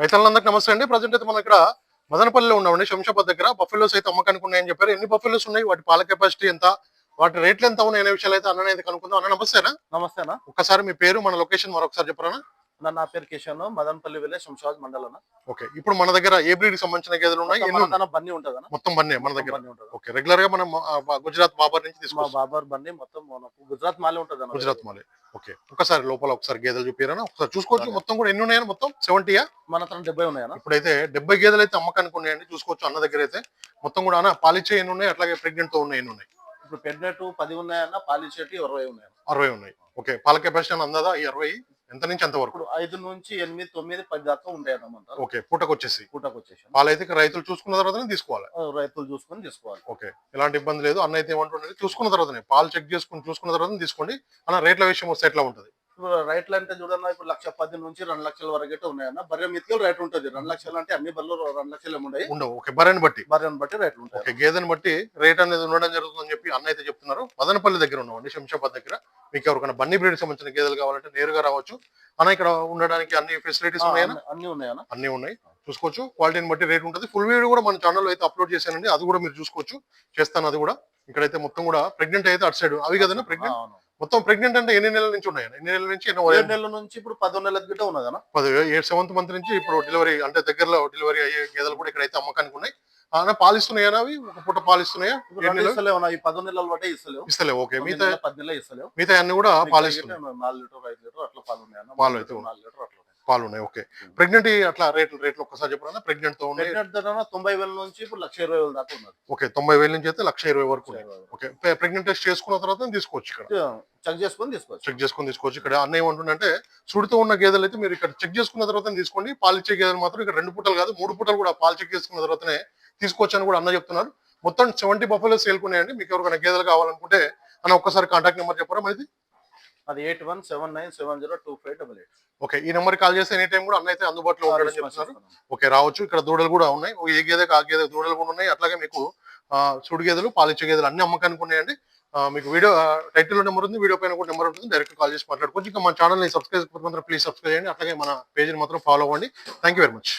రైతులందరికీ నమస్తే అండి. ప్రజెంట్ అయితే మనం ఇక్కడ మదనపల్లిలో ఉన్నామండి. శంషాబాద్ దగ్గర బఫెలోస్ అయితే అమ్మకానికి ఉన్నాయని చెప్పారు. ఎన్ని బఫెలోస్ ఉన్నాయి, వాటి పాల కెపాసిటీ ఎంత, వాటి రేట్లు ఎంత ఉన్నాయి అనే విషయాలు అయితే అన్నని కనుక్కుందాం. అన్న నమస్తేనా? నమస్తేనా. ఒక్కసారి మీ పేరు, మన లొకేషన్ మరొకసారి చెప్పరా? నా పేరు కిషన్, మదనపల్లి విలేజ్, శంషాబాద్ మండలం. ఓకే, ఇప్పుడు మన దగ్గర ఏ బ్రీడ్ సంబంధించిన గేదెలు ఉన్నాయి? బన్నీ ఉంటుందన్న. మొత్తం బన్నే మన దగ్గర. ఓకే, రెగ్యులర్ గా మనం గుజరాత్ బాబర్ నుంచి తీసుకుంటాం. బాబర్ బన్నీ మొత్తం గుజరాత్ మాలే ఉంటుంది. గుజరాత్ మాలే. ఓకే, ఒకసారి లోపల ఒకసారి గేదెలు చూపిరనా? ఒకసారి చూసుకోవచ్చు. మొత్తం కూడా ఎన్ని ఉన్నాయని? మొత్తం 70యా? మన 70 ఉన్నాయన్న. ఇప్పుడైతే 70 గేదెలు అయితే అమ్మకానికి ఉన్నాయండి. చూసుకోవచ్చు అన్న దగ్గర అయితే. మొత్తం కూడా అన్న పాలిచ్చే ఎన్ని ఉన్నాయి, అట్లాగే ప్రెగ్నెంట్ తో ఉన్నాయి ఎన్ని ఉన్నాయి? ఇప్పుడు ప్రెగ్నెంట్ 10 ఉన్నాయన్న, పాలిచ్చేటి 20 ఉన్నాయి. 60 ఉన్నాయి. ఓకే, పాల కెపాసిటీ అందాదా ఈ 60 ఎంత నుంచి ఎంత వరకు? 5 నుంచి 8, 9, 10 దాకా ఉంటాయి అన్నమాట. ఓకే, పూటకొచ్చేసి పాలైతే రైతులు చూసుకున్న తర్వాతనే తీసుకోవాలి. రైతులు చూసుకొని తీసుకోవాలి. ఓకే, ఎలాంటి ఇబ్బంది లేదు. అన్న అయితే ఏమంటుండే, చూసుకున్న తర్వాతనే పాలు చెక్ చూసుకున్న తర్వాత తీసుకోండి అన్న. రేట్ల విషయం వస్తే ఎట్లా ఉంటుంది? ఇప్పుడు రైట్లు అంటే చూడన్నా, ఇప్పుడు 1,10,000 నుంచి 2 లక్షల వరకు అయితే ఉన్నాయన్న. బర్రె మితికలు రేట్ ఉంటుంది. 2 లక్షలు అంటే అన్ని బర్రెలు 2 లక్షలు ఉండవు. ఓకే, బర్రెని బట్టి రేట్లు ఉంటాయి. ఓకే, గేదెని బట్టి రేట్ అనేది ఉండడం జరుగుతుందని చెప్పి అన్న అయితే చెప్తున్నారు. మదనపల్లి దగ్గర ఉన్నామండి, శంషాబాద్ దగ్గర. మీకు ఎవరికైనా బన్నీ బ్రీడ్ సంబంధించిన గేదెలు కావాలంటే నేరుగా రావచ్చు అన్న. ఇక్కడ ఉండడానికి అన్ని ఫెసిలిటీస్ ఉన్నాయన్నా? అన్ని ఉన్నాయి. చూసుకోవచ్చు. క్వాలిటీని బట్టి రేట్ ఉంటుంది. ఫుల్ వీడియో కూడా మన ఛానల్లో అయితే అప్లోడ్ చేశానండి, అది కూడా మీరు చూసుకోవచ్చు. చేస్తాను అది కూడా. ఇక్కడైతే మొత్తం కూడా ప్రెగ్నెంట్ అయితే అటు సైడ్ అవి కదన్నా ప్రెగ్నెంట్. మొత్తం ప్రెగ్నెంట్ అంటే ఎన్ని నెలల నుంచి ఉన్నాయి? ఎన్ని నెలల నుంచి? 7 నెలల నుంచి ఇప్పుడు 10 నెలల గిట్ట ఉన్నదన్న. 7th మంత్ నుంచి ఇప్పుడు డెలివరీ అంటే దగ్గరలో డెలివరీ అయ్యే గేదెలు కూడా ఇక్కడైతే అమ్మకానికి ఉన్నాయి. పాలిస్తున్నాయా అవి? ఒక పూట పాలిస్తున్నాయా? ఈ 10 నెలల బట్టే ఇస్తలేవు. ఓకే, మిగతా 10 నెలలు ఇస్తలేవు. మిగతా అన్ని కూడా పాలిస్తున్నాయి. 4 లీటర్ 5 లీటర్ అట్లా పాలు ఉన్నాయి. పాలు అయితే 4 లీటర్ అట్లా పాలు ఉన్నాయి. ఓకే, ప్రెగ్నెంట్ అట్లా రేట్లు ఒక్కసారి చెప్పరా? ప్రెగ్నెంట్ తో ఉన్నాయి 90,000 నుంచి ఇప్పుడు 1,20,000 దాకా ఉన్నది. ఓకే, 90,000 నుంచి అయితే 1,20,000 వరకు. ఓకే, ప్రెగ్నెంట్ టెస్ట్ చేసుకున్న తర్వాత తీసుకోవచ్చు. ఇక్కడ చెక్ చేసుకొని తీసుకోవచ్చు. ఇక్కడ అన్న ఏమంటుందంటే, సుడితో ఉన్న గేదెలు అయితే మీరు ఇక్కడ చెక్ చేసుకున్న తర్వాత తీసుకోండి. పాలిచ్చే గేదెలు మాత్రం ఇక్కడ 2 పూటలు కాదు 3 పూటలు కూడా పాలు చెక్ చేసుకున్న తర్వాతనే తీసుకోవచ్చు అని కూడా అన్న చెప్తున్నారు. మొత్తం 70 బఫెలో సేల్కున్నాయండి. మీకు ఎవరికైనా గేదెలు కావాలనుకుంటే అన్న ఒక్కసారి కాంటాక్ట్ నెంబర్ చెప్పరా మనది? అది 8179702588. ఓకే, ఈ నెంబర్ కాల్ చేస్తే ఎనీ టైం కూడా అన్న అయితే అందుబాటులో ఉంటాడని చెప్తున్నారు. ఓకే, రావచ్చు. ఇక్కడ దూడలు కూడా ఉన్నాయి. ఏ గేదెకి ఆ గేదె దూడలు కూడా ఉన్నాయి. అట్లాగే మీకు సుడి గేదెలు, పాలిచ్చే గేదెలు అన్ని అమ్మకానికి ఉన్నాయండి. మీకు వీడియో టైటిల్ నెంబర్ ఉంది, వీడియో పైన కూడా నెంబర్ ఉంటుంది. డైరెక్ట్ కాల్ చేసి మాట్లాడుకోవచ్చు. ఇంకా మన ఛానల్ని సబ్స్క్రైబ్ ప్లీజ్ సబ్స్క్రైబ్ చేయండి. అట్లాగే మన పేజ్ని మాత్రం ఫాలో అవ్వండి. Thank you very much.